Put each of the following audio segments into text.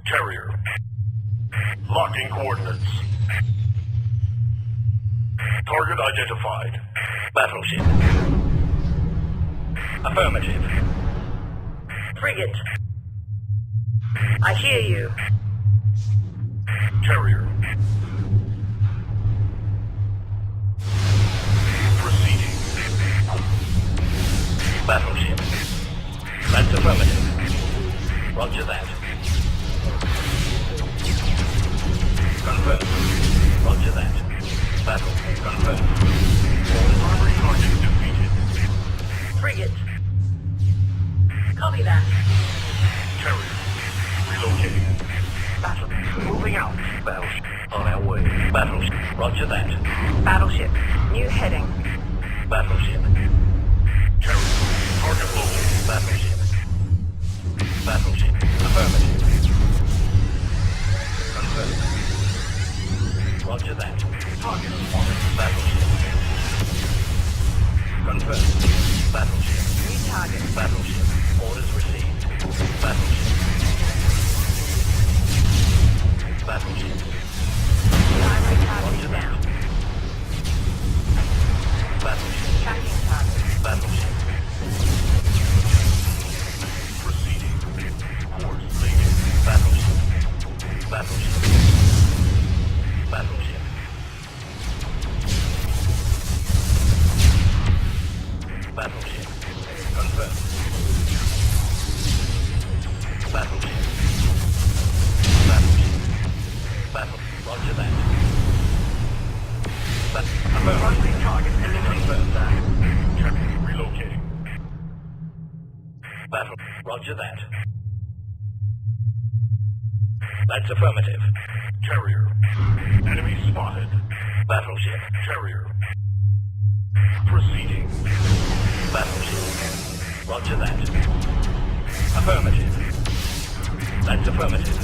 Carrier. Locking coordinates. Target identified. Battleship. Affirmative. Frigate. I hear you. Carrier. Proceeding. Battleship. That's affirmative. Roger that. Confirmed. Roger that. Battle confirmed. Primary target defeated. Frigate. Copy that. Carrier. Relocating. Battle. Moving out. Battleship. On our way. Battleship. Roger that. Battleship. New heading. Battleship. Carrier. Target located. Battleship. Battleship. Affirmative. Confirmed. Roger that. Target spotted. Battleship. Confirmed. Battleship. New target. Battleship. Orders received. Battleship. Battleship. Primary Roger target that. down. Battleship. Tracking target. Battleship. Proceeding. Course laid. Battleship. Battleship. Battleship. Battleship. Confirmed. Battleship. Battleship. Battle. Roger that. Affirmative. Target confirmed. Carrier. Relocating. Battle. Roger that. That's affirmative. Carrier. Enemy spotted. Battleship. Carrier. Proceeding. Battleship. Roger that. Affirmative. That's affirmative.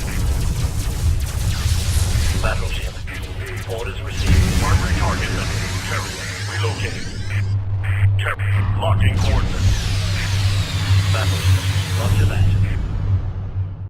Battleship. Orders received. Primary target done. Carrier. Relocating. Carrier. Locking coordinates. Battleship. Roger that.